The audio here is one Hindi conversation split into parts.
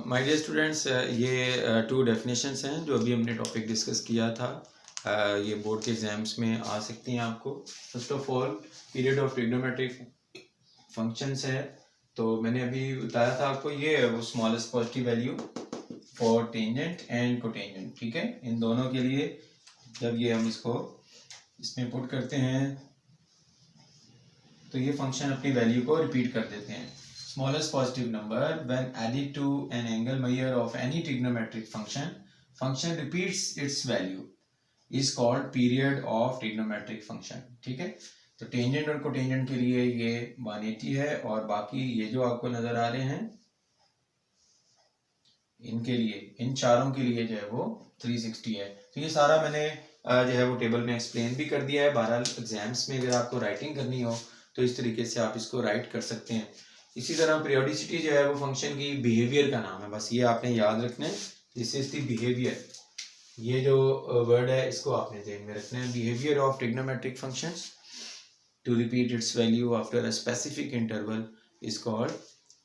माय डियर स्टूडेंट्स, ये टू डेफिनेशंस हैं जो अभी हमने टॉपिक डिस्कस किया था। ये बोर्ड के एग्जाम्स में आ सकती हैं आपको। First of all period of trigonometric functions है, तो मैंने अभी बताया था आपको ये वो smallest positive value for tangent and cotangent. ठीक है, इन दोनों के लिए जब ये हम इसको इसमें पुट करते हैं तो ये फंक्शन अपनी वैल्यू को रिपीट कर देते हैं। Smallest positive number when added to an angle measure of any trigonometric function repeats its value is called period of trigonometric function। ठीक है, तो टेंजेंट और कोटेंजेंट के लिए ये 180 है और बाकी ये जो आपको नजर आ रहे हैं इनके लिए, इन चारों के लिए जो है वो 360 है। तो ये सारा मैंने जो है वो टेबल में एक्सप्लेन भी कर दिया है। बहरहाल एग्जाम्स में अगर आपको राइटिंग करनी हो तो इस तरीके से आप इसको राइट कर सकते हैं। इसी तरह पीरियोडिसिटी जो है वो फंक्शन की बिहेवियर का नाम है, बस ये आपने याद रखना है। दिस इज द बिहेवियर, ये जो वर्ड है इसको आपने ध्यान में रखना है। Behaviour of trigonometric functions to repeat its value after a specific interval is called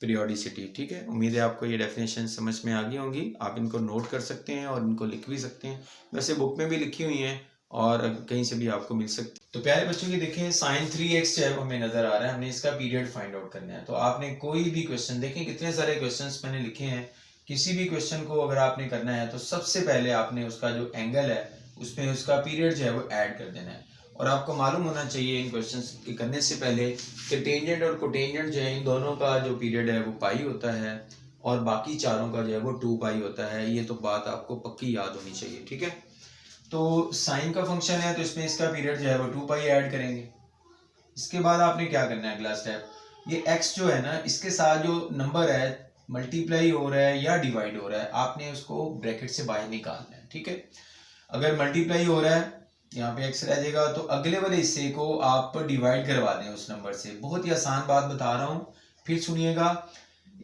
periodicity. ठीक है, उम्मीद है आपको ये डेफिनेशन समझ में आ गई होंगी। आप इनको नोट कर सकते हैं और इनको लिख भी सकते हैं, वैसे बुक में भी लिखी हुई हैं और कहीं से भी आपको मिल सकती है। तो प्यारे बच्चों की देखें, sin 3x जो है हमें नजर आ रहा है, हमने इसका पीरियड फाइंड आउट करना है। तो आपने कोई भी क्वेश्चन, देखें कितने सारे क्वेश्चंस मैंने लिखे हैं, किसी भी क्वेश्चन को अगर आपने करना है तो सबसे पहले आपने उसका जो एंगल है उसमें उसका पीरियड जो है वो ऐड कर देना है। और आपको मालूम होना चाहिए इन क्वेश्चंस के करने से पहले कि टेंजेंट और कोटेंजेंट जो है इन दोनों का जो पीरियड है वो पाई होता है और बाकी चारों का जो है वो 2 पाई होता है। ये तो बात आपको पक्की याद होनी चाहिए। ठीक है, तो साइन का फंक्शन है तो इसमें इसका पीरियड जो है वो 2 पाई ऐड करेंगे। इसके बाद आपने क्या करना है, अगला स्टेप, ये x जो है ना इसके साथ जो नंबर है मल्टीप्लाई हो रहा है या डिवाइड हो रहा है, आपने उसको ब्रैकेट से बाहर निकालना है। ठीक है, अगर मल्टीप्लाई हो रहा है यहाँ पे x रह जाएगा, तो अगले वाले हिस्से को आप डिवाइड करवा दें उस नंबर से। बहुत ही आसान बात बता रहा हूँ, फिर सुनिएगा।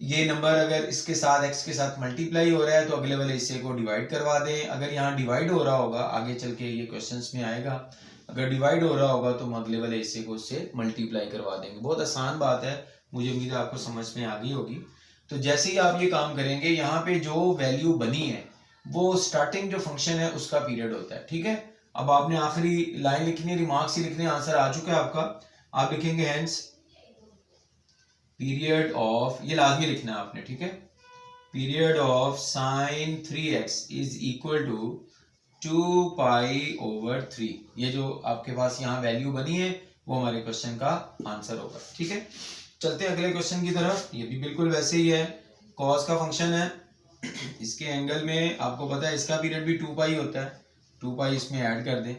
ये नंबर अगर इसके साथ x के साथ मल्टीप्लाई हो रहा है तो अगले वाले हिस्से को डिवाइड करवा दें। अगर यहाँ डिवाइड हो रहा होगा, आगे चल के ये क्वेश्चंस में आएगा, अगर डिवाइड हो रहा होगा तो हम अगले वाले हिस्से को उससे मल्टीप्लाई करवा देंगे। बहुत आसान बात है, मुझे उम्मीद है आपको समझ में आ गई होगी। तो जैसे ही आप ये काम करेंगे, यहाँ पे जो वैल्यू बनी है वो स्टार्टिंग जो फंक्शन है उसका पीरियड होता है। ठीक है, अब आपने आखिरी लाइन लिखनी है, रिमार्क्स ही लिखने, आंसर आ चुका है आपका। आप लिखेंगे हेंस पीरियड ऑफ, ये लाजमी लिखना है आपने। ठीक है, period of sine 3x is equal to 2 pi over 3। ये जो आपके पास यहाँ वैल्यू बनी है वो हमारे क्वेश्चन का आंसर होगा। ठीक है, चलते हैं अगले क्वेश्चन की तरफ। ये भी बिल्कुल वैसे ही है, कॉस का फंक्शन है। इसके एंगल में आपको पता है इसका पीरियड भी 2 पाई होता है, 2 पाई इसमें ऐड कर दें।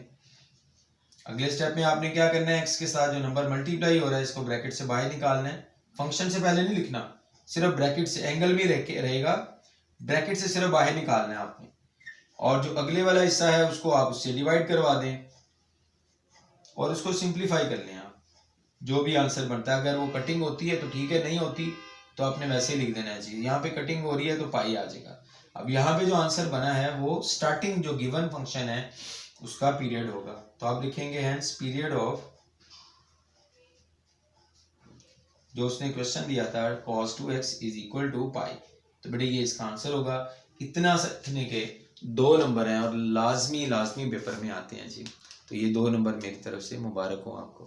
अगले स्टेप में आपने क्या करना है, x के साथ जो नंबर मल्टीप्लाई हो रहा है इसको ब्रैकेट से बाहर निकालना है। फंक्शन से पहले नहीं लिखना, सिर्फ ब्रैकेट से, एंगल भी रहेगा, ब्रैकेट से सिर्फ बाहर निकालना है आपने। और जो अगले वाला हिस्सा है उसको आप उससे डिवाइड करवा दें और उसको सिंप्लीफाई कर लें आप, जो भी आंसर बनता है। अगर वो कटिंग होती है तो ठीक है, नहीं होती तो आपने वैसे ही लिख देना चाहिए। यहाँ पे कटिंग हो रही है तो पाई आ जाएगा। अब यहाँ पे जो आंसर बना है वो स्टार्टिंग जो गिवन फंक्शन है उसका पीरियड होगा। तो आप लिखेंगे हेंस पीरियड ऑफ, जो उसने क्वेश्चन दिया था cos 2x is equal to pi, तो बेटे ये इसका आंसर होगा। इतना सीखने के 2 नंबर हैं और लाजमी पेपर में आते हैं जी, तो ये 2 नंबर मेरी तरफ से मुबारक हो आपको।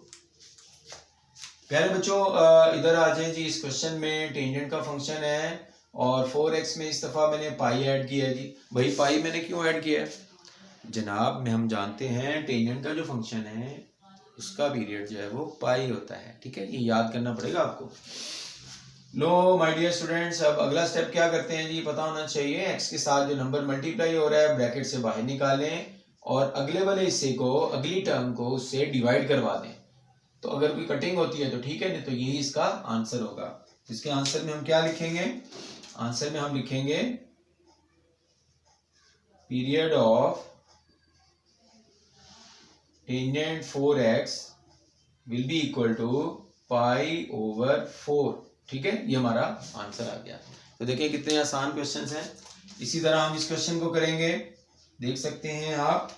प्यारे बच्चों, इधर आ जाए जी। इस क्वेश्चन में टेंजेंट का फंक्शन है और 4x में इस दफा मैंने पाई ऐड किया है जी। भाई पाई मैंने क्यों ऐड किया है जनाब, में हम जानते हैं टेंजेंट का जो फंक्शन है उसका पीरियड जो है वो पाई होता है। ठीक है, ये याद करना पड़ेगा आपको। लो माय डियर स्टूडेंट्स, अब अगला स्टेप क्या करते हैं जी, पता होना चाहिए। x के साथ जो नंबर मल्टीप्लाई हो रहा है ब्रैकेट से बाहर निकालें और अगले वाले हिस्से को, अगली टर्म को उससे डिवाइड करवा दें। तो अगर कोई कटिंग होती है तो ठीक है, नहीं तो यही इसका आंसर होगा। इसके आंसर में हम क्या लिखेंगे, आंसर में हम लिखेंगे period of tangent 4x will be equal to pi over 4। ठीक है, ये हमारा आंसर आ गया। तो देखिए कितने आसान क्वेश्चंस हैं। इसी तरह हम इस क्वेश्चन को करेंगे, देख सकते हैं आप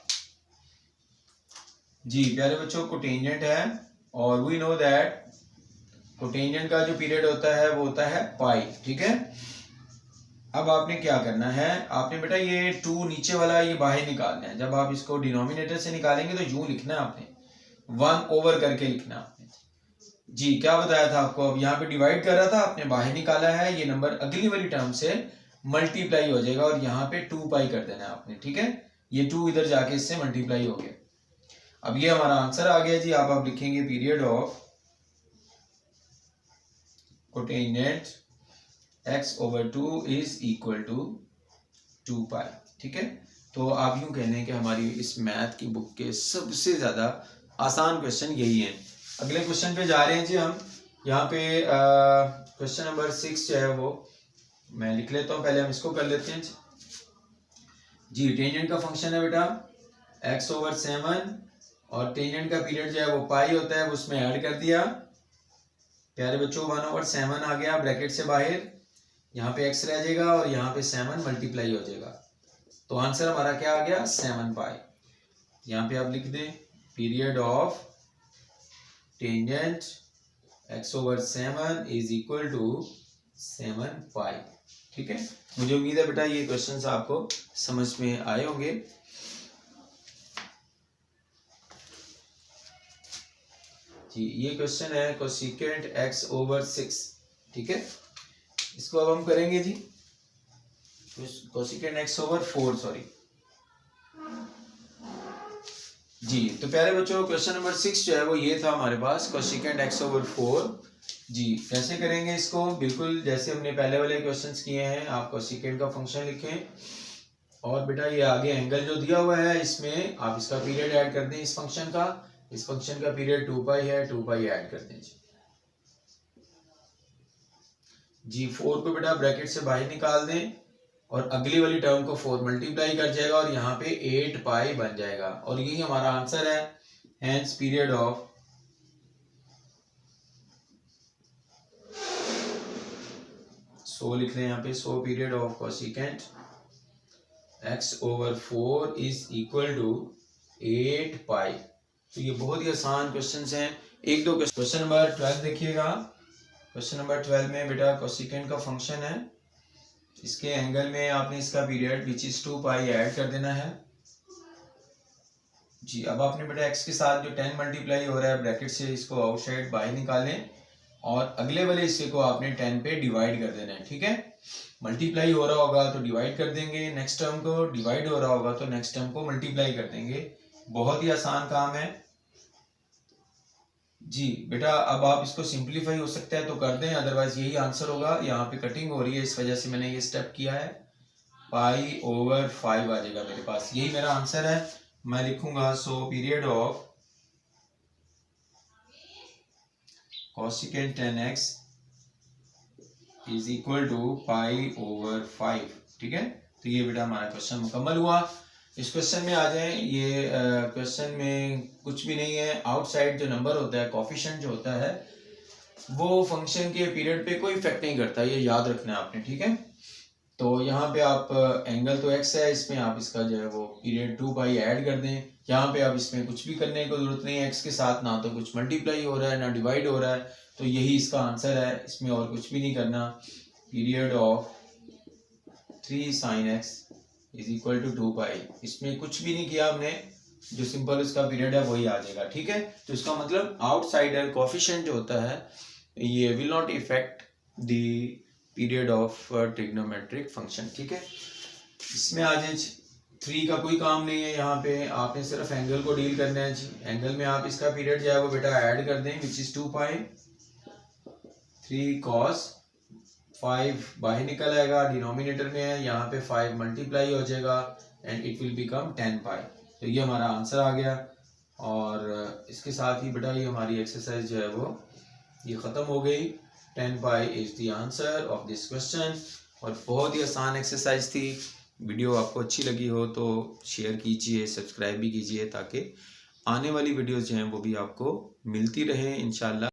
जी। प्यारे बच्चों, कोटेंजेंट है और वी नो दैट कोटेंजेंट का जो पीरियड होता है वो होता है पाई। ठीक है, अब आपने क्या करना है, आपने बेटा ये 2 नीचे वाला ये बाहर निकालना है। जब आप इसको डिनोमिनेटर से निकालेंगे तो यूं लिखना है आपने, 1 ओवर करके लिखना आपने। जी क्या बताया था आपको, अब यहाँ पे डिवाइड कर रहा था, आपने बाहर निकाला है, ये नंबर अगली वाली टर्म से मल्टीप्लाई हो जाएगा और यहाँ पे 2 पाई कर देना है आपने, ठीक है। ये 2 इधर जाके इससे मल्टीप्लाई हो गया। अब ये हमारा आंसर आ गया जी। आप लिखेंगे period of cotangent x/2 is equal to 2 pi, ठीक है। तो आप यूं कह लें कि हमारी इस मैथ की बुक के सबसे ज्यादा आसान क्वेश्चन यही है। अगले क्वेश्चन पे जा रहे हैं जी हम। यहाँ पे क्वेश्चन नंबर 6 जो है वो मैं लिख लेता हूँ, पहले हम इसको कर लेते हैं जी। टेंजेंट का फंक्शन है बेटा x/7 और टेंजेंट का पीरियड जो है वो पाई होता है, उसमें ऐड कर दिया प्यारे बच्चों, 1/7 आ गया ब्रैकेट से बाहर, यहाँ पे x रह जाएगा और यहाँ पे 7 मल्टीप्लाई हो जाएगा। तो आंसर हमारा क्या आ गया, 7 पाई। यहाँ पे आप लिख दें period of tangent x/7 is equal to 7 pi, ठीक है। मुझे उम्मीद है बेटा ये क्वेश्चंस आपको समझ में आए होंगे। जी ये क्वेश्चन है कोसेकेंट x/6, ठीक है। इसको अब हम करेंगे जी कोसेकेंट x/4, सॉरी जी। तो प्यारे बच्चों क्वेश्चन नंबर 6 जो है वो ये था हमारे पास, कोसेकेंट x/4 जी। कैसे करेंगे इसको, बिल्कुल जैसे हमने पहले वाले क्वेश्चंस किए हैं। आप कोसेकेंट का फंक्शन लिखें और बेटा ये आगे एंगल जो दिया हुआ है इसमें आप इसका पीरियड ऐड कर दें, इस फंक्शन का। इस फंक्शन का पीरियड 2 पाई है, 2 पाई ऐड कर दें जी। 4 को बेटा ब्रैकेट से बाहर निकाल दें और अगली वाली टर्म को 4 मल्टीप्लाई कर जाएगा और यहाँ पे 8 पाई बन जाएगा और यही हमारा आंसर है। हेंस पीरियड ऑफ लिख लें यहाँ पे, period of cosecant x/4 is equal to 8 pi. तो ये बहुत ही आसान क्वेश्चंस हैं। एक दो क्वेश्चन नंबर 12 देखिएगा। क्वेश्चन नंबर 12 में बेटा कोसेकेंट का फंक्शन है, इसके एंगल में आपने इसका period which is 2 pi add कर देना है जी। अब आपने बेटा x के साथ जो 10 मल्टीप्लाई हो रहा है ब्रैकेट से इसको आउटसाइड बाहर निकालें और अगले वाले हिस्से को आपने 10 पे डिवाइड कर देना है, ठीक है। मल्टीप्लाई हो रहा होगा तो डिवाइड कर देंगे, नेक्स्ट टर्म को डिवाइड हो रहा होगा तो नेक्स्ट टर्म को मल्टीप्लाई कर देंगे। बहुत ही आसान काम है जी बेटा। अब आप इसको सिंप्लीफाई हो सकता है तो कर दें, अदरवाइज यही आंसर होगा। यहाँ पे कटिंग हो रही है इस वजह से मैंने ये स्टेप किया है, π/5 आ जाएगा मेरे पास, यही मेरा आंसर है। मैं लिखूंगा period of cosecant 10x is equal to π/5, ठीक है। तो ये बेटा हमारा क्वेश्चन मुकम्मल हुआ। इस क्वेश्चन में आ जाए, ये क्वेश्चन में कुछ भी नहीं है। आउटसाइड जो नंबर होता है, कोफिशिएंट जो होता है, वो फंक्शन के पीरियड पे कोई इफेक्ट नहीं करता, ये याद रखना है आपने, ठीक है। तो यहाँ पे आप एंगल तो x है, इसमें आप इसका जो है वो पीरियड 2 पाई ऐड कर दें। यहाँ पे आप इसमें कुछ भी करने की जरूरत नहीं है, x के साथ ना तो कुछ मल्टीप्लाई हो रहा है ना डिवाइड हो रहा है, तो यही इसका आंसर है, इसमें और कुछ भी नहीं करना। Period of 3 sin x is equal to 2 pi, इसमें कुछ भी नहीं किया हमने, जो सिंपल इसका पीरियड है वही आ जाएगा, ठीक है। तो इसका मतलब आउटसाइडर कोफिशिएंट जो होता है ये will not effect the period of trigonometric function, ठीक है। इसमें आ जाए 3 का कोई काम नहीं है, यहाँ पे आपने सिर्फ एंगल को डील करना है जी। एंगल में आप इसका पीरियड जो है वो बेटा ऐड कर दें, विच इज 2 पाई। 3 cos 5 बाहर निकल आएगा, डिनोमिनेटर में है, यहाँ पे 5 मल्टीप्लाई हो जाएगा एंड इट विल बिकम 10 पाई। तो ये हमारा आंसर आ गया और इसके साथ ही बेटा ये हमारी एक्सरसाइज जो है वो ये ख़त्म हो गई। 10 pi is the answer of this question. और बहुत ही आसान एक्सरसाइज थी। वीडियो आपको अच्छी लगी हो तो शेयर कीजिए, सब्सक्राइब भी कीजिए, ताकि आने वाली वीडियोस जो हैं वो भी आपको मिलती रहे इंशाल्लाह।